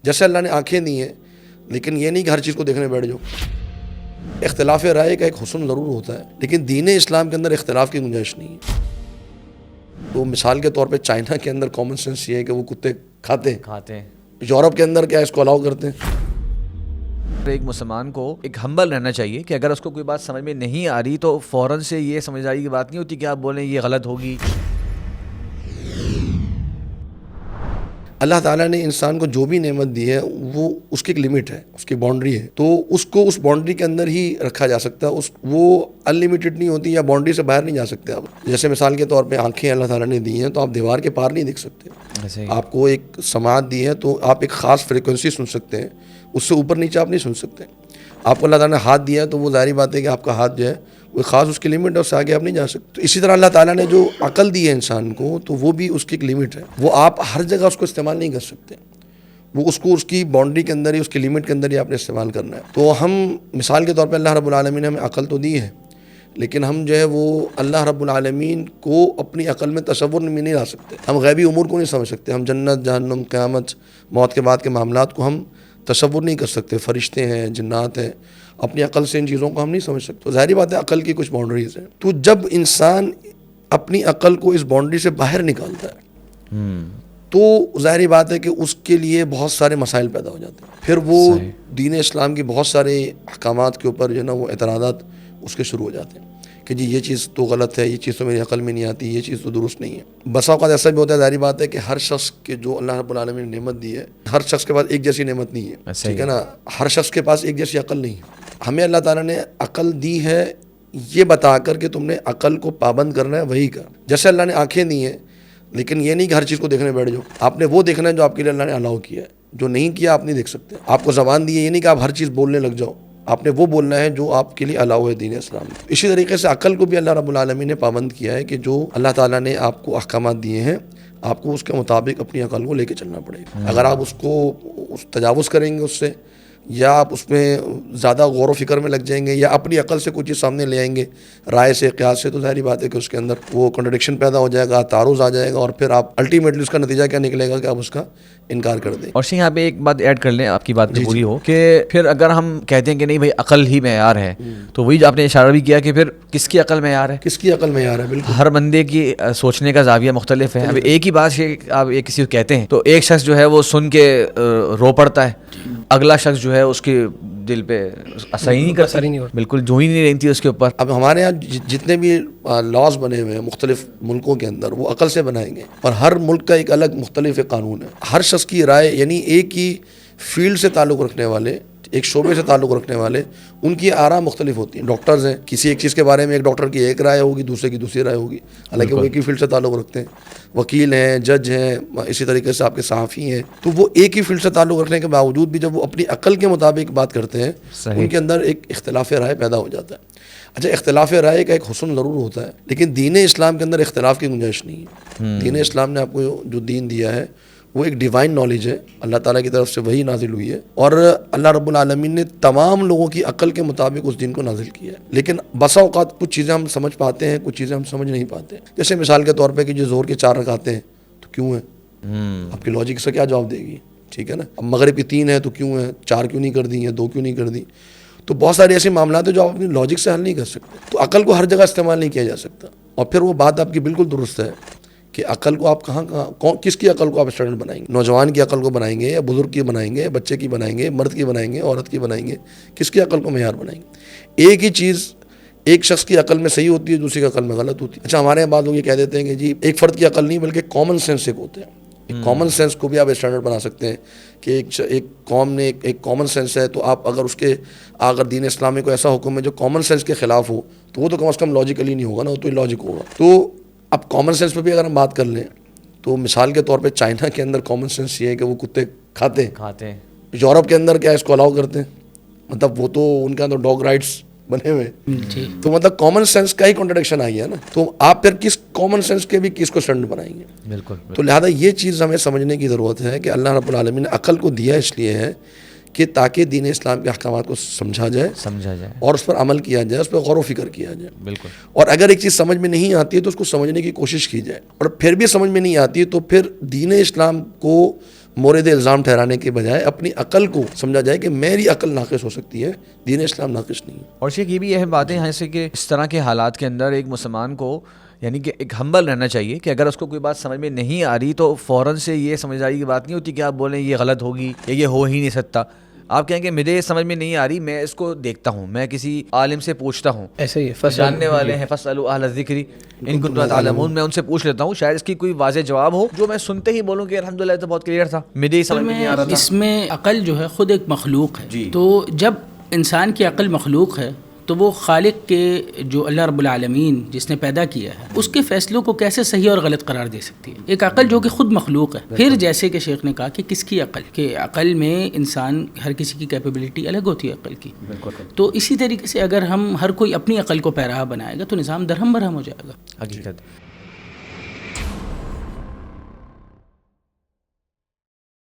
جیسے اللہ نے آنکھیں دی ہیں لیکن یہ نہیں کہ ہر چیز کو دیکھنے بیٹھ جاؤ. اختلاف رائے کا ایک حسن ضرور ہوتا ہے لیکن دین اسلام کے اندر اختلاف کی گنجائش نہیں ہے. تو مثال کے طور پہ چائنا کے اندر کامن سینس یہ ہے کہ وہ کتے کھاتے ہیں. یورپ کے اندر کیا اس کو الاؤ کرتے ہیں. ایک مسلمان کو ایک ہمبل رہنا چاہیے کہ اگر اس کو کوئی بات سمجھ میں نہیں آ رہی تو فوراً سے یہ سمجھداری کی بات نہیں ہوتی کہ آپ بولیں یہ غلط ہوگی. اللہ تعالیٰ نے انسان کو جو بھی نعمت دی ہے وہ اس کی ایک لمٹ ہے, اس کی باؤنڈری ہے, تو اس کو اس باؤنڈری کے اندر ہی رکھا جا سکتا ہے. وہ ان لمیٹڈ نہیں ہوتی یا باؤنڈری سے باہر نہیں جا سکتے آپ. جیسے مثال کے طور پہ آنکھیں اللہ تعالیٰ نے دی ہیں تو آپ دیوار کے پار نہیں دیکھ سکتے. آپ کو ایک سماعت دی ہے تو آپ ایک خاص فریکوینسی سن سکتے ہیں, اس سے اوپر نیچے آپ نہیں سن سکتے. آپ کو اللہ تعالیٰ نے ہاتھ دیا ہے تو وہ ظاہری بات ہے کہ آپ کا ہاتھ جو ہے وہ خاص اس کی لمٹ ہے, اس سے آگے آپ نہیں جا سکتے. تو اسی طرح اللہ تعالیٰ نے جو عقل دی ہے انسان کو تو وہ بھی اس کی ایک لمٹ ہے. وہ آپ ہر جگہ اس کو استعمال نہیں کر سکتے. وہ اس کو اس کی باؤنڈری کے اندر ہی, اس کی لمٹ کے اندر ہی آپ نے استعمال کرنا ہے. تو ہم مثال کے طور پہ اللہ رب العالمین نے ہمیں عقل تو دی ہے لیکن ہم جو ہے وہ اللہ رب العالمین کو اپنی عقل میں تصور میں نہیں لا سکتے. ہم غیبی امور کو نہیں سمجھ سکتے. ہم جنت, جہنم, قیامت, موت کے بعد کے معاملات کو ہم تصور نہیں کر سکتے. فرشتے ہیں, جنات ہیں, اپنی عقل سے ان چیزوں کو ہم نہیں سمجھ سکتے. تو ظاہری بات ہے عقل کی کچھ باؤنڈریز ہیں. تو جب انسان اپنی عقل کو اس باؤنڈری سے باہر نکالتا ہے تو ظاہری بات ہے کہ اس کے لیے بہت سارے مسائل پیدا ہو جاتے ہیں. پھر وہ دین اسلام کی بہت سارے احکامات کے اوپر جو ہے نا وہ اعتراضات اس کے شروع ہو جاتے ہیں کہ جی یہ چیز تو غلط ہے, یہ چیز تو میری عقل میں نہیں آتی, یہ چیز تو درست نہیں ہے. بسا اوقات ایسا بھی ہوتا ہے, ظاہری بات ہے کہ ہر شخص کے جو اللہ رب العالمین نے نعمت دی ہے ہر شخص کے پاس ایک جیسی نعمت نہیں ہے, ٹھیک ہے نا. ہر شخص کے پاس ایک جیسی عقل نہیں ہے. ہمیں اللہ تعالیٰ نے عقل دی ہے یہ بتا کر کہ تم نے عقل کو پابند کرنا ہے وہی کا. جیسے اللہ نے آنکھیں دی ہیں لیکن یہ نہیں کہ ہر چیز کو دیکھنے بیٹھ جاؤ. آپ نے وہ دیکھنا ہے جو آپ کے لیے اللہ نے الاؤ کیا ہے, جو نہیں کیا آپ نہیں دیکھ سکتے. آپ کو زبان دی ہے یہ نہیں کہ آپ ہر چیز بولنے لگ جاؤ, آپ نے وہ بولنا ہے جو آپ کے لیے الاؤ ہے دین اسلام میں. اسی طریقے سے عقل کو بھی اللہ رب العالمین نے پابند کیا ہے کہ جو اللہ تعالیٰ نے آپ کو احکامات دیے ہیں آپ کو اس کے مطابق اپنی عقل کو لے کے چلنا پڑے گا. اگر آپ اس کو تجاوز کریں گے اس سے, یا آپ اس میں زیادہ غور و فکر میں لگ جائیں گے, یا اپنی عقل سے کوئی چیز سامنے لے آئیں گے رائے سے, قیاس سے, تو ظاہری بات ہے کہ اس کے اندر وہ کنٹرڈکشن پیدا ہو جائے گا, تعارض آ جائے گا, اور پھر آپ الٹیمیٹلی اس کا نتیجہ کیا نکلے گا کہ آپ اس کا انکار کر دیں. اور یہاں پہ ایک بات ایڈ کر لیں, آپ کی بات پوری ہو کہ پھر اگر ہم کہتے ہیں کہ نہیں بھائی عقل ہی معیار ہے تو وہی آپ نے اشارہ بھی کیا کہ پھر کس کی عقل معیار ہے, کس کی عقل معیار ہے. بالکل ہر بندے کی سوچنے کا زاویہ مختلف ہے. اب ایک ہی بات آپ ایک کسی کو کہتے ہیں تو ایک شخص جو ہے وہ سن کے رو پڑتا ہے, اگلا شخص جو ہے اس کے دل پہ اثر ہی نہیں کرتا, بالکل جو ہی نہیں رہتی اس کے اوپر. اب ہمارے یہاں جتنے بھی لاز بنے ہوئے ہیں مختلف ملکوں کے اندر وہ عقل سے بنائیں گے, اور ہر ملک کا ایک الگ مختلف قانون ہے. ہر شخص کی رائے, یعنی ایک ہی فیلڈ سے تعلق رکھنے والے, ایک شعبے سے تعلق رکھنے والے, ان کی آراء مختلف ہوتی ہیں. ڈاکٹرز ہیں, کسی ایک چیز کے بارے میں ایک ڈاکٹر کی ایک رائے ہوگی, دوسرے کی دوسری رائے ہوگی, حالانکہ وہ ایک ہی فیلڈ سے تعلق رکھتے ہیں. وکیل ہیں, جج ہیں, اسی طریقے سے آپ کے صحافی ہیں, تو وہ ایک ہی فیلڈ سے تعلق رکھنے کے باوجود بھی جب وہ اپنی عقل کے مطابق بات کرتے ہیں ان کے اندر ایک اختلاف رائے پیدا ہو جاتا ہے. اچھا, اختلاف رائے کا ایک حسن ضرور ہوتا ہے لیکن دین اسلام کے اندر اختلاف کی گنجائش نہیں ہے. دین اسلام نے آپ کو جو دین دیا ہے وہ ایک ڈیوائن نالج ہے, اللہ تعالیٰ کی طرف سے وہی نازل ہوئی ہے, اور اللہ رب العالمین نے تمام لوگوں کی عقل کے مطابق اس دین کو نازل کیا ہے. لیکن بسا اوقات کچھ چیزیں ہم سمجھ پاتے ہیں, کچھ چیزیں ہم سمجھ نہیں پاتے. جیسے مثال کے طور پہ کہ جو زہر کے 4 رکعتیں ہیں تو کیوں ہیں, آپ کی لاجک سے کیا جواب دے گی, ٹھیک ہے نا. اب مغرب کی 3 ہیں تو کیوں ہیں, 4 کیوں نہیں کر دی یا 2 کیوں نہیں کر دی. تو بہت سارے ایسے معاملات ہیں جو آپ اپنی لاجک سے حل نہیں کر سکتے. تو عقل کو ہر جگہ استعمال نہیں کیا جا سکتا. اور پھر وہ بات آپ کی بالکل درست ہے کہ عقل کو آپ کہاں کس کی عقل کو آپ اسٹینڈرڈ بنائیں گے. نوجوان کی عقل کو بنائیں گے, یا بزرگ کی بنائیں گے, بچے کی بنائیں گے, مرد کی بنائیں گے, عورت کی بنائیں گے, کس کی عقل کو معیار بنائیں گے. ایک ہی چیز ایک شخص کی عقل میں صحیح ہوتی ہے, دوسری کی عقل میں غلط ہوتی ہے. اچھا, ہمارے یہاں بعض لوگ یہ کہہ دیتے ہیں کہ جی ایک فرد کی عقل نہیں بلکہ کامن سینس ایک ہوتے ہیں. ایک کامن سینس کو بھی آپ اسٹینڈرڈ بنا سکتے ہیں کہ ایک قوم نے ایک کامن سینس ہے, تو آپ اگر اس کے اگر دین اسلامی کو ایسا حکم ہے جو کامن سینس کے خلاف ہو تو وہ تو کم از کم لاجیکلی نہیں ہوگا نا, وہ تو لاجک ہوگا. تو اب کامن سینس پہ بھی اگر ہم بات کر لیں تو مثال کے طور پہ چائنا کے اندر کامن سینس یہ ہے کہ وہ کتے کھاتے ہیں. یورپ کے اندر کیا اس کو الاؤ کرتے ہیں, مطلب وہ تو ان کے اندر ڈاگ رائٹس بنے ہوئے, تو مطلب کامن سینس کا ہی کنٹرڈکشن آئی ہے نا. تو آپ پھر کس کامن سینس کے بھی کس کو اسٹینڈرڈ بنائیں گے. بالکل. تو لہٰذا یہ چیز ہمیں سمجھنے کی ضرورت ہے کہ اللہ رب العالمین نے عقل کو دیا اس لیے ہے کہ تاکہ دین اسلام کے احکامات کو سمجھا جائے اور اس پر عمل کیا جائے, اس پر غور و فکر کیا جائے. بالکل. اور اگر ایک چیز سمجھ میں نہیں آتی ہے تو اس کو سمجھنے کی کوشش کی جائے, اور پھر بھی سمجھ میں نہیں آتی ہے تو پھر دین اسلام کو مورد الزام ٹھہرانے کے بجائے اپنی عقل کو سمجھا جائے کہ میری عقل ناقص ہو سکتی ہے, دین اسلام ناقص نہیں ہے. اور شیخ یہ بھی اہم باتیں ہیں جیسے کہ اس طرح کے حالات کے اندر ایک مسلمان کو یعنی کہ ایک ہمبل رہنا چاہیے کہ اگر اس کو کوئی بات سمجھ میں نہیں آ رہی تو فوراً سے یہ سمجھداری کی بات نہیں ہوتی کہ آپ بولیں یہ غلط ہوگی یا یہ ہو ہی نہیں سکتا. آپ کہیں کہ مجھے سمجھ میں نہیں آ رہی, میں اس کو دیکھتا ہوں, میں کسی عالم سے پوچھتا ہوں, ایسے ہی جاننے والے ہیں فاسألوا اہل الذکر ان کنتم لا تعلمون, میں ان سے پوچھ لیتا ہوں, شاید اس کی کوئی واضح جواب ہو جو میں سنتے ہی بولوں کہ الحمدللہ تو بہت کلیئر تھا, مجھے ہی سمجھ میں نہیں آ رہا تھا. اس میں عقل جو ہے خود ایک مخلوق ہے. جی. تو جب انسان کی عقل مخلوق ہے تو وہ خالق کے جو اللہ رب العالمین جس نے پیدا کیا ہے اس کے فیصلوں کو کیسے صحیح اور غلط قرار دے سکتی ہے ایک عقل جو کہ خود مخلوق ہے. پھر جیسے کہ شیخ نے کہا کہ کس کی عقل, کہ عقل میں انسان ہر کسی کی کیپیبلٹی الگ ہوتی ہے عقل کی. تو اسی طریقے سے اگر ہم ہر کوئی اپنی عقل کو پیراہ بنائے گا تو نظام درہم برہم ہو جائے گا. حقیقت